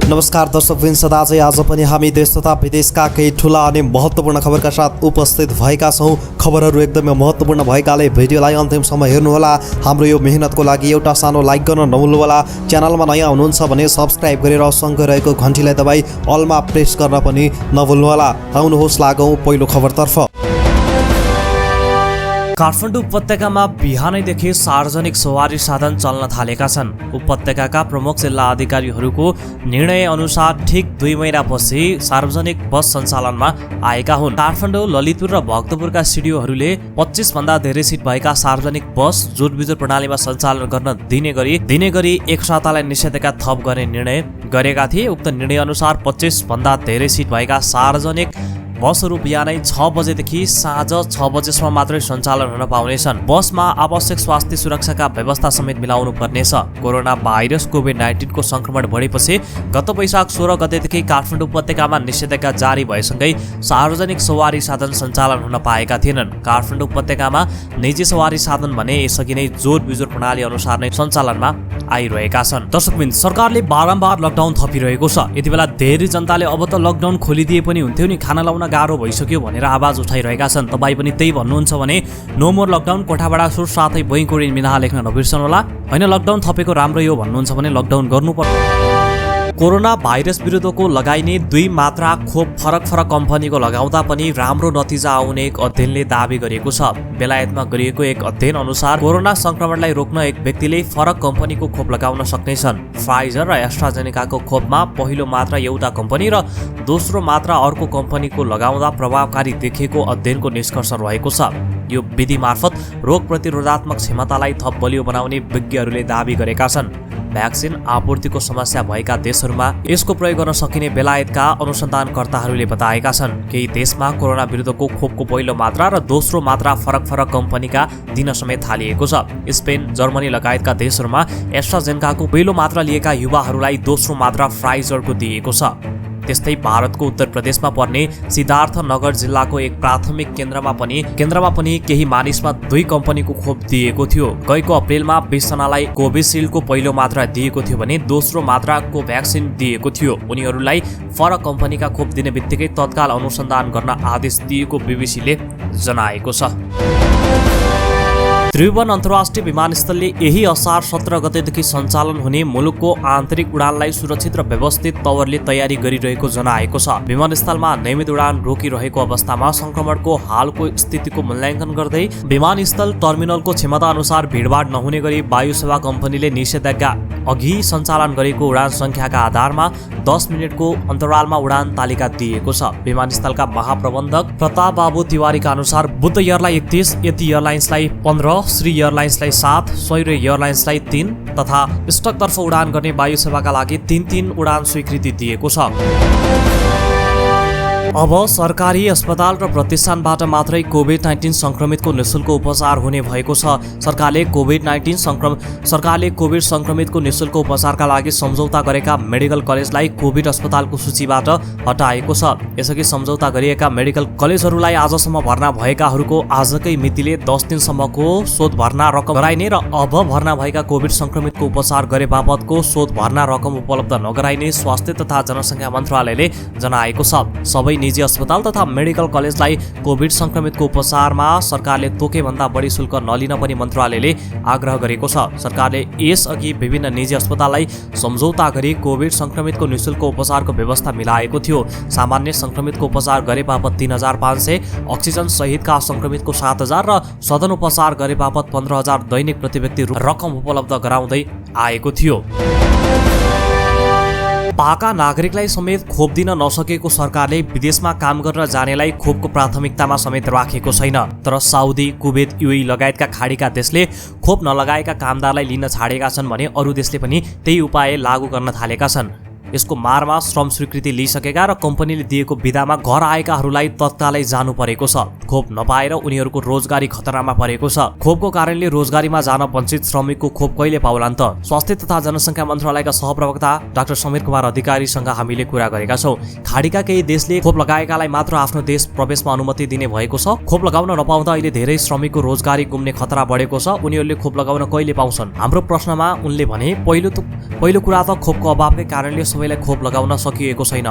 नमस्कार दर्शकवृन्द, सदाझै आज पनि हामी देश तथा विदेशका केही ठुला अनि महत्त्वपूर्ण खबरका साथ उपस्थित भएका छौँ। खबरहरू एकदमै महत्त्वपूर्ण भएकाले भिडियोलाई अन्तिमसम्म हेर्नुहोला। हाम्रो यो मेहनतको लागि एउटा सानो लाइक गर्न नभुल्नुहोला। च्यानलमा नयाँ हुनुहुन्छ भने सब्स्क्राइब गरेर सँगै रहेको घन्टीलाई दबाई अलमा प्रेस गर्न पनि नभुल्नुहोला। आउनुहोस् लागौँ पहिलो खबरतर्फ। काठमाडौँ उपत्यकामा बिहानैदेखि सार्वजनिक सवारी साधन चल्न थालेका छन्। उपत्यकाका प्रमुख जिल्ला अधिकारीहरूको निर्णय अनुसार ठिक 2 महिनापछि सार्वजनिक बस सञ्चालनमा आएका हुन्। काठमाडौँ, ललितपुर र भक्तपुरका सिडिओहरूले 25 भन्दा धेरै सिट भएका सार्वजनिक बस जुटबिजुट प्रणालीमा सञ्चालन गर्न दिने गरी एक सातालाई निषेधाज्ञा थप गर्ने निर्णय गरेका थिए। उक्त निर्णय अनुसार 25 भन्दा धेरै सिट भएका सार्वजनिक बसहरू बिहानै 6 बजेदेखि साँझ 6 बजेसम्म मात्रै सञ्चालन हुन पाउनेछन्। बसमा आवश्यक स्वास्थ्य सुरक्षाका व्यवस्था समेत मिलाउनु पर्नेछ। कोरोना भाइरस कोभिड-19 को संक्रमण बढेपछि गत वैशाख 16 गतेदेखि काठमाडौँ उपत्यकामा निषेधाज्ञा जारी भएसँगै सार्वजनिक सवारी साधन सञ्चालन हुन पाएका थिएनन्। काठमाडौँ उपत्यकामा निजी सवारी साधन भने यसअघि नै जोड बिजोड प्रणाली अनुसार नै सञ्चालनमा आइरहेका छन्। दर्शकवृन्द, सरकारले बारम्बार लकडाउन थपिरहेको छ। यति बेला धेरै जनताले अब त लकडाउन खोलिदिए पनि हुन्थ्यो नि, खाना लाउन गाह्रो भइसक्यो भनेर आवाज उठाइरहेका छन्। तपाईँ पनि त्यही भन्नुहुन्छ भने नो मोर लकडाउन, कोठाबाट सुर साथै बैङ्कोरिन मिना लेख्न नबिर्सनुहोला। होइन, लकडाउन थपेको राम्रो हो भन्नुहुन्छ भने लकडाउन गर्नुपर्छ। कोरोना भाइरस विरुद्धको लगाइने 2 मात्रा खोप फरक कम्पनीको लगाउँदा पनि राम्रो नतिजा आउने एक अध्ययनले दावी गरेको छ। बेलायतमा गरिएको एक अध्ययन अनुसार कोरोना संक्रमणलाई रोक्न एक व्यक्तिले फरक कम्पनीको खोप लगाउन सक्नेछन्। फाइजर र एस्ट्राजेनेकाको खोपमा पहिलो मात्रा एउटा कम्पनी र दोस्रो मात्रा अर्को कम्पनीको लगाउँदा प्रभावकारी देखिएको अध्ययनको निष्कर्ष रहेको छ। यो विधि मार्फत रोग प्रतिरोधात्मक क्षमतालाई थप बलियो बनाउने विज्ञहरूले दावी गरेका छन्। भ्याक्सिन आपूर्तिको समस्या भएका देशहरूमा यसको प्रयोग गर्न सकिने बेलायतका अनुसन्धानकर्ताहरूले बताएका छन्। केही देशमा कोरोना विरुद्धको खोपको पहिलो मात्रा र दोस्रो मात्रा फरक कम्पनीका दिन समेत थालिएको छ। स्पेन, जर्मनी लगायतका देशहरूमा एस्ट्राजेनेकाको पहिलो मात्रा लिएका युवाहरूलाई दोस्रो मात्रा फाइजरको दिएको छ। त्यस्तै भारतको उत्तर प्रदेशमा पर्ने सिद्धार्थ नगर जिल्लाको एक प्राथमिक केन्द्रमा पनि केही मानिसमा 2 कम्पनीको खोप दिएको थियो। गएको अप्रेलमा 20 जनालाई कोभिसिल्डको पहिलो मात्रा दिएको थियो भने दोस्रो मात्राको भ्याक्सिन दिएको थियो। उनीहरूलाई फरक कम्पनीका खोप दिने बित्तिकै तत्काल अनुसन्धान गर्न आदेश दिएको बीबीसीले जनाएको छ। त्रिभुवन अन्तर्राष्ट्रिय विमानस्थलले यही असार 17 गतेदेखि सञ्चालन हुने मुलुकको आन्तरिक उडानलाई सुरक्षित र व्यवस्थित तवरले तयारी गरिरहेको जनाएको छ। विमानस्थलमा नियमित उडान रोकिरहेको अवस्थामा संक्रमणको हालको स्थितिको मूल्याङ्कन गर्दै विमानस्थल टर्मिनलको क्षमता अनुसार भिडभाड नहुने गरी वायु सेवा कम्पनीले निषेधाज्ञा अघि सञ्चालन गरेको उडान संख्याका आधारमा 10 मिनेटको अन्तरालमा उडान तालिका दिएको छ। विमानस्थलका महाप्रबन्धक प्रताप बाबु तिवारीका अनुसार बुद्ध एयरलाई 31, यति एयरलाइन्सलाई 15, श्री एयरलाइन्सलाई 7, स्वैर एयरलाइन्सलाई 3 तथा स्टकतर्फ उडान गर्ने वायु सेवाका लागि 3 उडान स्वीकृति दिएको छ। अब सरकारी अस्पताल र प्रतिष्ठानबाट मात्रै कोभिड-19 संक्रमितको निःशुल्क उपचार हुने भएको छ। सरकारले कोभिड संक्रमितको निःशुल्क उपचारका लागि सम्झौता गरेका मेडिकल कलेजलाई कोभिड अस्पतालको सूचीबाट हटाएको छ। यसअघि सम्झौता गरिएका मेडिकल कलेजहरूलाई आजसम्म भर्ना भएकाहरूको आजकै मितिले 10 दिनसम्मको शोध भर्ना रकम गराइने र अब भर्ना भएका कोभिड संक्रमितको उपचार गरे बापतको शोध भर्ना रकम उपलब्ध नगराइने स्वास्थ्य तथा जनसङ्ख्या मन्त्रालयले जनाएको छ। सबै निजी अस्पताल तथा मेडिकल कलेजलाई कोभिड संक्रमितको उपचारमा सरकारले तोकेभन्दा बढी शुल्क नलिन पनि मन्त्रालयले आग्रह गरेको छ। सरकारले यसअघि विभिन्न निजी अस्पताललाई सम्झौता गरी कोभिड संक्रमितको निःशुल्क उपचारको व्यवस्था मिलाएको थियो। सामान्य संक्रमितको उपचार गरे बापत 3500, अक्सिजन सहितका संक्रमितको 7000 र सदन उपचार गरे बापत 15000 दैनिक प्रति व्यक्ति रकम उपलब्ध गराउँदै आएको थियो। पाका नागरिकलाई समेत खोप दिन नसकेको सरकारले विदेशमा काम गर्न जानेलाई खोपको प्राथमिकतामा समेत राखेको छैन। तर साउदी, कुवेत, युएई लगायतका खाडीका देशले खोप नलगाएका कामदारलाई लिन छाडेका छन् भने अरू देशले पनि त्यही उपाय लागू गर्न थालेका छन्। यसको मारमा श्रम स्वीकृति लिइसकेका र कम्पनीले दिएको बिदामा घर आएकाहरूलाई तत्कालै जानु परेको छ। खोप नपाएर उनीहरूको रोजगारी खतरामा परेको छ। खोपको कारणले रोजगारीमा जान वञ्चित श्रमिकको खोप कहिले पाउलान् त? स्वास्थ्य तथा जनसङ्ख्या मन्त्रालयका सहप्रवक्ता डाक्टर समीर कुमार अधिकारीसँग हामीले कुरा गरेका छौँ। खाडीका केही देशले खोप लगाएकालाई मात्र आफ्नो देश प्रवेशमा अनुमति दिने भएको छ। खोप लगाउन नपाउँदा अहिले धेरै श्रमिकको रोजगारी गुम्ने खतरा बढेको छ। उनीहरूले खोप लगाउन कहिले पाउँछन्? हाम्रो प्रश्नमा उनले भने पहिलो कुरा त खोपको अभावकै कारणले सबै सबैलाई खोप लगाउन सकिएको छैन।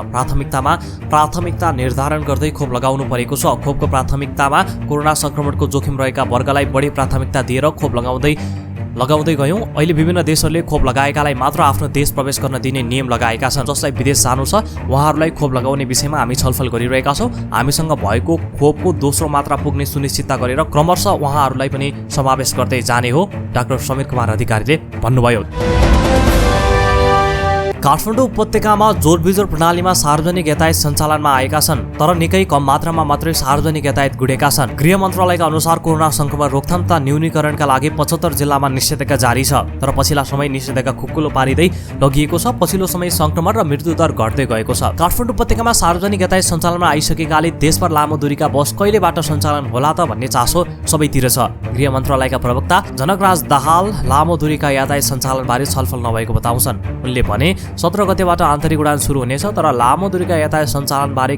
प्राथमिकता निर्धारण गर्दै खोप लगाउनु परेको छ। खोपको प्राथमिकतामा कोरोना संक्रमणको जोखिम रहेका वर्गलाई बढी प्राथमिकता दिएर खोप लगाउँदै गयौँ। अहिले विभिन्न देशहरूले खोप लगाएकालाई मात्र आफ्नो देश प्रवेश गर्न दिने नियम लगाएका छन्। जसलाई विदेश जानु छ उहाँहरूलाई खोप लगाउने विषयमा हामी छलफल गरिरहेका छौँ। हामीसँग भएको खोपको दोस्रो मात्रा पुग्ने सुनिश्चितता गरेर क्रमशः उहाँहरूलाई पनि समावेश गर्दै जाने हो, डाक्टर समीर कुमार अधिकारीले भन्नुभयो। काठमाडौँ उपत्यकामा जोरबिजोर प्रणालीमा सार्वजनिक यातायात सञ्चालनमा आएका छन्, तर निकै कम मात्रामा मात्रै सार्वजनिक यातायात गुडेका छन्। गृह मन्त्रालयका अनुसार कोरोना संक्रमण रोकथाम तथा न्यूनीकरणका लागि 75 जिल्लामा निषेधाज्ञा जारी छ, तर पछिल्ला समय निषेधाज्ञा खुकुलो पारिँदै लगिएको छ। पछिल्लो समय संक्रमण र मृत्युदर घट्दै गएको छ। काठमाडौँ उपत्यकामा सार्वजनिक यातायात सञ्चालनमा आइसकेकाले देशभर लामो दूरीका बस कहिलेबाट सञ्चालन होला त भन्ने चासो सबैतिर छ। गृह मन्त्रालयका प्रवक्ता जनकराज दाहाल लामो दूरीका यातायात सञ्चालनबारे छलफल नभएको बताउँछन्। उनले भने 17 गतेबाट आन्तरिक उडान सुरु हुनेछ, तर लामो दूरीका यातायात सञ्चालनबारे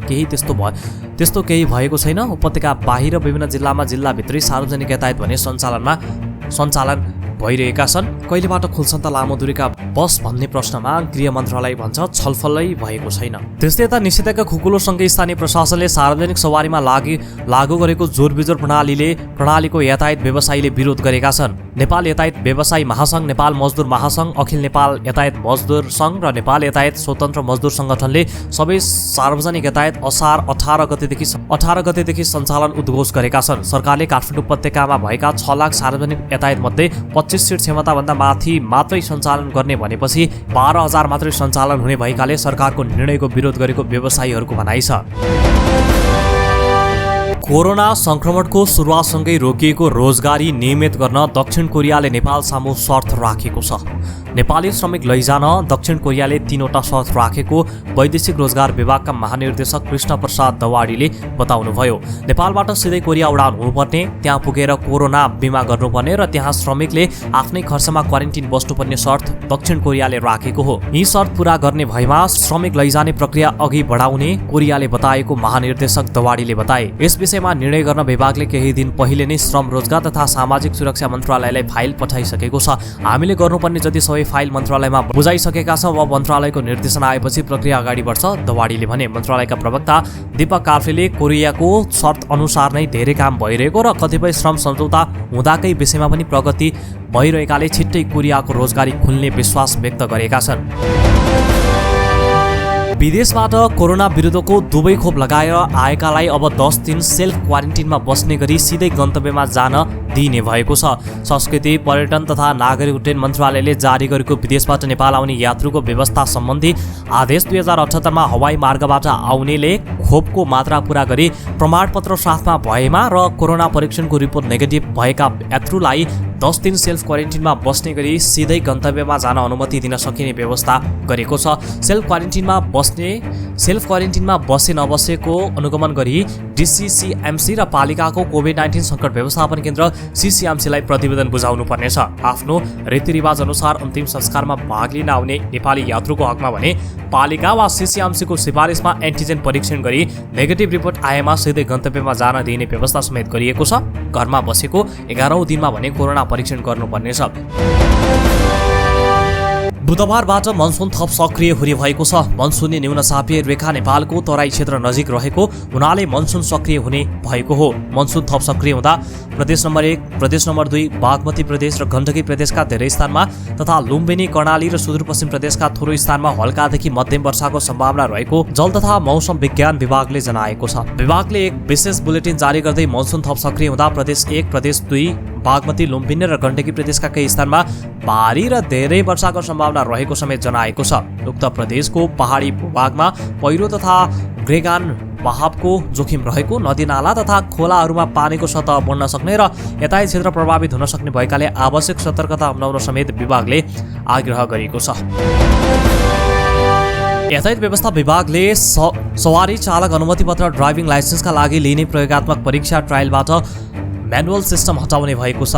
त्यस्तो केही भएको छैन। उपत्यका बाहिर विभिन्न जिल्लामा जिल्लाभित्रै सार्वजनिक यातायात भने सञ्चालन भइरहेका छन्। कहिलेबाट खुल्छन् त लामो दूरीका बस भन्ने प्रश्नमा गृह मन्त्रालय भन्छ छलफलै भएको छैन। त्यस्तै यता निषेधाज्ञा खुकुलोसँगै स्थानीय प्रशासनले सार्वजनिक सवारीमा लागू गरेको जोरबिजोर प्रणालीको यातायात व्यवसायीले विरोध गरेका छन्। नेपाल यातायात व्यवसायी महासंघ, नेपाल मजदुर महासंघ, अखिल नेपाल यातायात मजदुर संघ र नेपाल यातायात स्वतन्त्र मजदुर संगठनले सबै सार्वजनिक यातायात असार 18 गतेदेखि सञ्चालन उद्घोष गरेका छन्। सरकारले काठमाडौँ उपत्यकामा भएका 6 लाख सार्वजनिक यातायात मध्ये 25 सिट क्षमताभन्दा माथि मात्रै सञ्चालन गर्ने भनेपछि 12,000 मात्रै सञ्चालन हुने भएकाले सरकारको निर्णयको विरोध गरेको व्यवसायीहरूको भनाइ छ। कोरोना संक्रमणको सुरुवातसँगै रोकिएको रोजगारी नियमित गर्न दक्षिण कोरियाले नेपाल सामु शर्त राखेको छ। नेपाली श्रमिक लैजान दक्षिण कोरियाले 3वटा शर्त राखेको वैदेशिक रोजगार विभागका महानिर्देशक कृष्ण प्रसाद दवाडीले बताउनुभयो। नेपालबाट सिधै कोरिया उडान हुनुपर्ने, त्यहाँ पुगेर कोरोना बिमा गर्नुपर्ने र त्यहाँ श्रमिकले आफ्नै खर्चमा क्वारेन्टिन बस्नुपर्ने शर्त दक्षिण कोरियाले राखेको हो। यी शर्त पूरा गर्ने भएमा श्रमिक लैजाने प्रक्रिया अघि बढाउने कोरियाले बताएको महानिर्देशक दवाडीले बताए। यस विषयमा निर्णय गर्न विभागले केही दिन पहिले नै श्रम रोजगार तथा सामाजिक सुरक्षा मन्त्रालयलाई फाइल पठाइसकेको छ। हामीले गर्नुपर्ने जति सबै फाइल मन्त्रालयमा बुझाइसकेका छौँ। अब मन्त्रालयको निर्देशन आएपछि प्रक्रिया अगाडि बढ्छ, दवाडीले भने। मन्त्रालयका प्रवक्ता दीपक कार्फेले कोरियाको शर्त अनुसार नै धेरै काम भइरहेको र कतिपय श्रम सम्झौता हुँदाकै विषयमा पनि प्रगति भइरहेकाले छिट्टै कोरियाको रोजगारी खुल्ने विश्वास व्यक्त गरेका छन्। विदेशबाट कोरोना विरुद्धको दुवै खोप लगाएर आएकालाई अब 10 दिन सेल्फ क्वारेन्टिनमा बस्ने गरी सिधै गन्तव्यमा जान दिइने भएको छ। संस्कृति, पर्यटन तथा नागरिक उड्डयन मन्त्रालयले जारी गरेको विदेशबाट नेपाल आउने यात्रुको व्यवस्था सम्बन्धी आदेश 2078 मा हवाई मार्गबाट आउनेले खोपको मात्रा पूरा गरी प्रमाणपत्र साथमा भएमा र कोरोना परीक्षणको रिपोर्ट नेगेटिभ भएका यात्रुलाई 10 दिन सेल्फ क्वारेन्टिनमा बस्ने गरी सिधै गन्तव्यमा जान अनुमति दिन सकिने व्यवस्था गरेको छ। सेल्फ क्वारेन्टिनमा बसे नबसेको अनुगमन गरी डिसिसिएमसी र पालिकाको कोभिड-19 सङ्कट व्यवस्थापन केन्द्र सिसिएमसीलाई प्रतिवेदन बुझाउनु पर्नेछ। आफ्नो रीतिरिवाज अनुसार अन्तिम संस्कारमा भाग लिन आउने नेपाली यात्रुको हकमा भने पालिका वा सिसिएमसीको सिफारिसमा एन्टिजेन परीक्षण गरी नेगेटिभ रिपोर्ट आएमा सिधै गन्तव्यमा जान दिइने व्यवस्था समेत गरिएको छ। घरमा बसेको 11औं दिनमा भने कोरोना परीक्षण गर्नुपर्नेछ। बुधबारबाट मनसुन थप सक्रिय हुने भएको छ। मनसुनी न्यून चापीय रेखा नेपालको तराई क्षेत्र नजिक रहेको हुनाले मनसुन सक्रिय हुने भएको हो। मनसुन थप सक्रिय हुँदा प्रदेश नम्बर 1, प्रदेश नम्बर 2, बागमती प्रदेश र गण्डकी प्रदेशका धेरै स्थानमा तथा लुम्बिनी, कर्णाली र सुदूरपश्चिम प्रदेशका थोरै स्थानमा हल्कादेखि मध्यम वर्षाको सम्भावना रहेको जल तथा मौसम विज्ञान विभागले जनाएको छ। विभागले एक विशेष बुलेटिन जारी गर्दै मनसुन थप सक्रिय हुँदा प्रदेश 1, प्रदेश 2, बागमती, लुम्बिनी र गण्डकी प्रदेशका केही स्थानमा भारी र धेरै वर्षाको सम्भावना रहेको समेत जनाएको छ। उक्त प्रदेशको पहाडी भूभागमा पहिरो तथा ग्रेगान बहावको जोखिम रहेको, नदीनाला तथा खोलाहरूमा पानीको सतह बढ्न सक्ने र यातायात क्षेत्र प्रभावित हुन सक्ने भएकाले आवश्यक सतर्कता अपनाउन समेत विभागले आग्रह गरेको छ। यातायात व्यवस्था विभागले सवारी चालक अनुमति पत्र ड्राइभिङ लाइसेन्सका लागि लिने प्रयोगात्मक परीक्षा ट्रायलबाट म्यानुअल सिस्टम हटाउने भएको छ।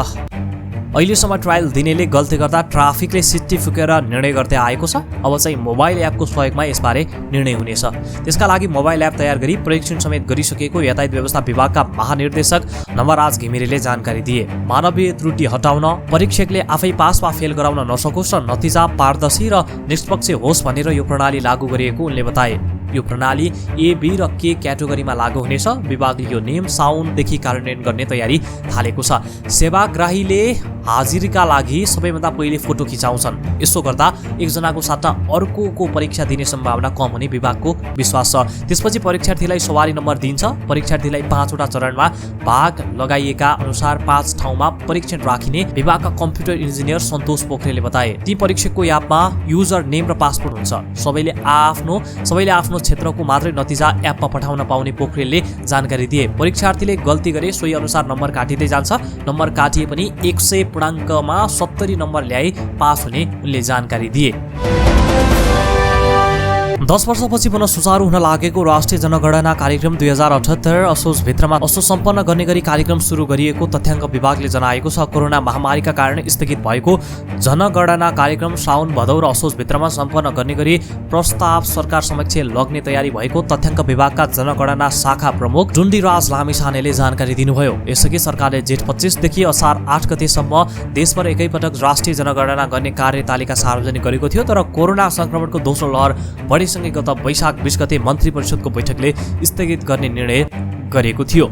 अहिलेसम्म ट्रायल दिनेले गल्ती गर्दा ट्राफिकले सिट्टी फुकेर निर्णय गर्दै आएको छ। अब चाहिँ मोबाइल एपको सहयोगमा यसबारे निर्णय हुनेछ। त्यसका लागि मोबाइल एप तयार गरी परीक्षण समेत गरिसकेको यातायात व्यवस्था विभागका महानिर्देशक नवराज घिमिरेले जानकारी दिए। मानवीय त्रुटि हटाउन, परीक्षकले आफै पास वा फेल गराउन नसकोस् र नतिजा पारदर्शी र निष्पक्ष होस् भनेर यो प्रणाली लागू गरिएको उनले बताए। यो प्रणाली ए, बी र के क्याटेगोरीमा लागू हुनेछ। विभागले यो नियम साउनदेखि कार्यान्वयन गर्ने तयारी थालेको छ। सेवाग्राहीले हाजिरीका लागि सबैभन्दा पहिले फोटो खिचाउँछन्। यसो गर्दा एकजनाको साट्टा अर्कोको परीक्षा दिने सम्भावना कम हुने विभागको विश्वास छ। त्यसपछि परीक्षार्थीलाई सवारी नम्बर दिइन्छ। परीक्षार्थीलाई 5 वटा चरणमा भाग लगाइएका अनुसार 5 ठाउँमा परीक्षण राखिने विभागका कम्प्युटर इन्जिनियर सन्तोष पोखरेलले बताए। ती परीक्षकको एपमा युजर नेम र पासपोर्ट हुन्छ। सबैले आफ्नो क्षेत्रको मात्रै नतिजा एपमा पठाउन पाउने पोखरेलले जानकारी दिए। परीक्षार्थीले गल्ती गरे सोही अनुसार नम्बर काटिँदै जान्छ। नम्बर काटिए पनि 100 पूर्णाङ्कमा 70 नम्बर ल्याई पास हुने उनले जानकारी दिए। 10 वर्षपछि पुनः सुचारू हुन लागेको राष्ट्रिय जनगणना कार्यक्रम 2078 असोजभित्रमा असोज सम्पन्न गर्ने गरी कार्यक्रम सुरु गरिएको तथ्याङ्क विभागले जनाएको छ। कोरोना महामारीका कारण स्थगित भएको जनगणना कार्यक्रम साउन भदौ र असोजभित्रमा सम्पन्न गर्ने गरी प्रस्ताव सरकार समक्ष लग्ने तयारी भएको तथ्याङ्क विभागका जनगणना शाखा प्रमुख डुन्डीराज लामिछानेले जानकारी दिनुभयो। यसअघि सरकारले जेठ 25 देखि असार 8 गतेसम्म देशभर एकैपटक राष्ट्रिय जनगणना गर्ने कार्यतालिका सार्वजनिक गरेको थियो। तर कोरोना संक्रमणको दोस्रो लहर बढीसँगै गत वैशाख 20 गते मन्त्री परिषदको बैठकले स्थगित गर्ने निर्णय गरेको थियो।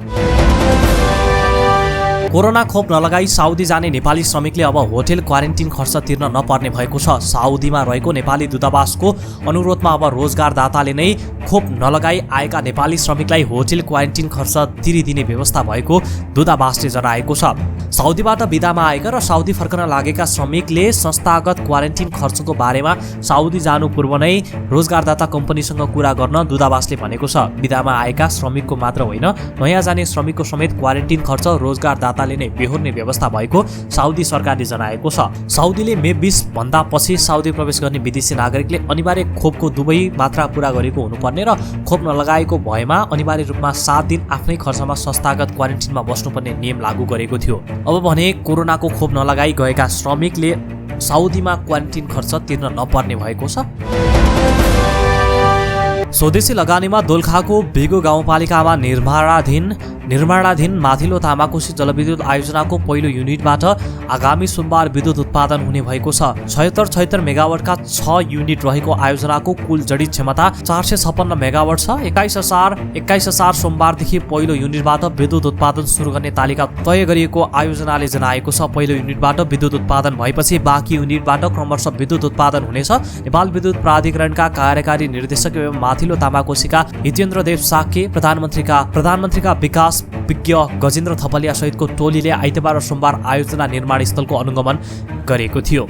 कोरोना खोप नलगाई साउदी जाने नेपाली श्रमिकले अब होटेल क्वारेन्टिन खर्च तिर्न नपर्ने भएको छ। साउदीमा रहेको नेपाली दूतावासको अनुरोधमा अब रोजगारदाताले नै खोप नलगाई आएका नेपाली श्रमिकलाई होटेल क्वारेन्टिन खर्च तिरिदिने व्यवस्था भएको दूतावासले जनाएको छ। साउदीबाट बिदामा आएका र साउदी फर्कन लागेका श्रमिकले संस्थागत क्वारेन्टिन खर्चको बारेमा साउदी जानु पूर्व नै रोजगारदाता कम्पनीसँग कुरा गर्न दूतावासले भनेको छ। बिदामा आएका श्रमिकको मात्र होइन, नयाँ जाने श्रमिकको समेत क्वारेन्टिन खर्च रोजगारदाताले नै बेहोर्ने व्यवस्था भएको साउदी सरकारले जनाएको छ। साउदीले मे 20 भन्दा पछि साउदी प्रवेश गर्ने विदेशी नागरिकले अनिवार्य खोपको दुवै मात्रा पूरा गरेको हुनुपर्ने र खोप नलगाएको भएमा अनिवार्य रूपमा 7 दिन आफ्नै खर्चमा संस्थागत क्वारेन्टिनमा बस्नुपर्ने नियम लागू गरेको थियो। अब भने कोरोनाको खोप नलगाई गएका श्रमिकले साउदीमा क्वारेन्टिन खर्च तिर्न नपर्ने भएको छ। स्वदेशी लगानीमा दोलखाको बेगो गाउँपालिकामा निर्माणाधीन माथिल्लो तामाकोशी जलविद्युत आयोजनाको पहिलो युनिटबाट आगामी सोमबार विद्युत उत्पादन हुने भएको छ। 76 मेगावाटका 6 युनिट रहेको आयोजनाको कुल जडित क्षमता 456 मेगावाट छ। 21,000 सोमबारदेखि पहिलो युनिटबाट विद्युत उत्पादन सुरु गर्ने तालिका तय गरिएको आयोजनाले जनाएको छ। पहिलो युनिटबाट विद्युत उत्पादन भएपछि बाँकी युनिटबाट क्रमशः विद्युत उत्पादन हुनेछ। नेपाल विद्युत प्राधिकरणका कार्यकारी निर्देशक एवं माथिल्लो तामाकोशीका हितेन्द्र देव साक्य, प्रधानमन्त्रीका विकास विज्ञ गजेन्द्र थपलिया सहितको टोलीले आइतबार र सोमबार आयोजना निर्माण स्थलको अनुगमन गरेको थियो।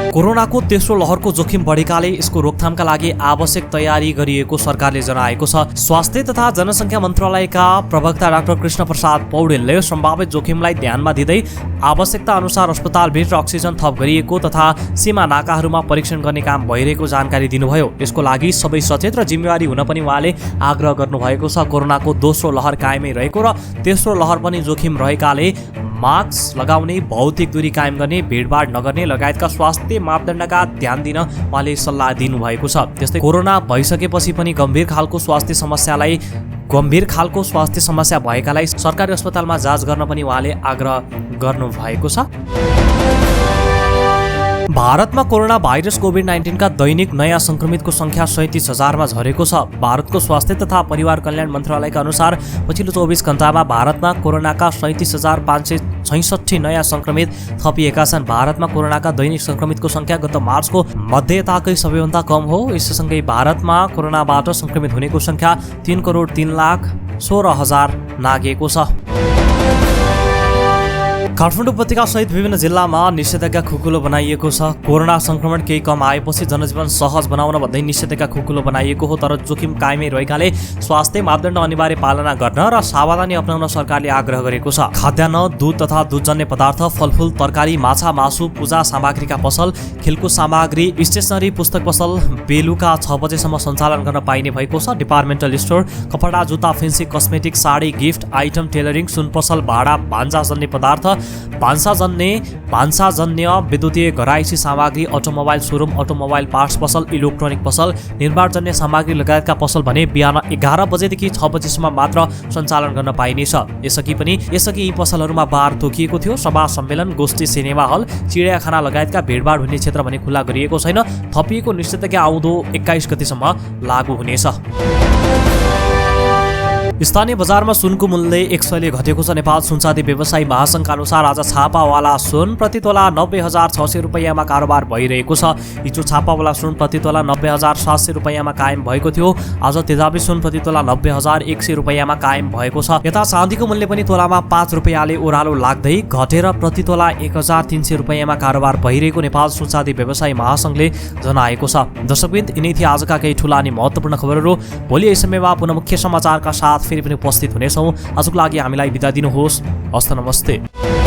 कोरोनाको तेस्रो लहरको जोखिम बढेकाले यसको रोकथामका लागि आवश्यक तयारी गरिएको सरकारले जनाएको छ। स्वास्थ्य तथा जनसङ्ख्या मन्त्रालयका प्रवक्ता डाक्टर कृष्ण प्रसाद पौडेलले सम्भावित जोखिमलाई ध्यानमा दिँदै आवश्यकता अनुसार अस्पतालभित्र अक्सिजन थप गरिएको तथा सीमा नाकाहरूमा परीक्षण गर्ने काम भइरहेको जानकारी दिनुभयो। यसको लागि सबै सचेत र जिम्मेवारी हुन पनि उहाँले आग्रह गर्नुभएको छ। कोरोनाको दोस्रो लहर कायमै रहेको र तेस्रो लहर पनि जोखिम रहेकाले मास्क लगाउने, भौतिक दूरी कायम गर्ने, भिडभाड नगर्ने लगायतका स्वास्थ्य मापदण्डका ध्यान दिन उहाँले सल्लाह दिनुभएको छ। त्यस्तै कोरोना भइसकेपछि पनि गम्भीर खालको स्वास्थ्य समस्या भएकालाई सरकारी अस्पतालमा जाँच गर्न पनि उहाँले आग्रह गर्नुभएको छ। भारतमा कोरोना भाइरस कोभिड-19 का दैनिक नयाँ संक्रमितको संख्या 37,000मा झरेको छ। भारतको स्वास्थ्य तथा परिवार कल्याण मन्त्रालयका अनुसार पछिल्लो 24 घण्टामा भारतमा कोरोनाका 37,566 नयाँ संक्रमित थपिएका छन्। भारतमा कोरोनाका दैनिक संक्रमितको संख्या गत मार्चको मध्यताकै सबैभन्दा कम हो। यससँगै भारतमा कोरोनाबाट संक्रमित हुनेको संख्या 3,03,16,000 नागेको छ। काठमाडौँ उपत्यका सहित विभिन्न जिल्लामा निषेधाज्ञा खुकुलो बनाइएको छ। कोरोना संक्रमण केही कम आएपछि जनजीवन सहज बनाउन भन्दै निषेधाज्ञा खुकुलो बनाइएको हो, तर जोखिम कायमै रहेकाले स्वास्थ्य मापदण्ड अनिवार्य पालना गर्न र सावधानी अपनाउन सरकारले आग्रह गरेको छ। खाद्यान्न, दुध तथा दुधजन्य पदार्थ, फलफुल, तरकारी, माछा, मासु, पूजा सामग्रीका पसल, खेलकुद सामग्री, स्टेसनरी, पुस्तक पसल बेलुका 6 बजेसम्म सञ्चालन गर्न पाइने भएको छ। डिपार्टमेन्टल स्टोर, कपडा, जुत्ता, fancy, cosmetic, sari, gift item, tailoring, सुन पसल, भाडा, भान्साजन्य पदार्थ, भान्साजन्य विद्युतीय घरायसी सामग्री, अटोमोबाइल सोरुम, अटोमोबाइल पार्ट्स पसल, इलेक्ट्रोनिक पसल, निर्माणजन्य सामग्री लगायतका पसल भने बिहान 11 बजेदेखि 6 बजेसम्म मात्र सञ्चालन गर्न पाइनेछ। यसअघि यी पसलहरूमा बार तोकिएको थियो। सभा सम्मेलन, गोष्ठी, सिनेमा हल, चिडियाखाना लगायतका भिडभाड हुने क्षेत्र भने खुला गरिएको छैन। थपिएको निषेधाज्ञा आउँदो 21 गतेसम्म लागू हुनेछ। स्थानीय बजारमा सुनको मूल्य 1 सयले घटेको छ। नेपाल सुनचाँदी व्यवसायी महासङ्घका अनुसार आज छापावाला सुन प्रति तोला 90,600 रुपैयाँमा कारोबार भइरहेको छ। हिजो छापावाला सुन प्रति तोला 90,700 रुपैयाँमा कायम भएको थियो। आज तेजाबी सुन प्रति तोला 90,100 रुपैयाँमा कायम भएको छ। यता चाँदीको मूल्य पनि तोलामा 5 रुपैयाँले ओह्रालो लाग्दै घटेर प्रति तोला 1,300 रुपैयाँमा कारोबार भइरहेको नेपाल सुनचाँदी व्यवसायी महासङ्घले जनाएको छ। दर्शकवृन्द, यिनै थिए आजका केही ठूला अनि महत्त्वपूर्ण खबरहरू। भोलि यही समयमा पुनः मुख्य समाचारका साथ फेरि पनि उपस्थित हुनेछौँ। आजको लागि हामीलाई बिदा दिनुहोस्। हस्त नमस्ते।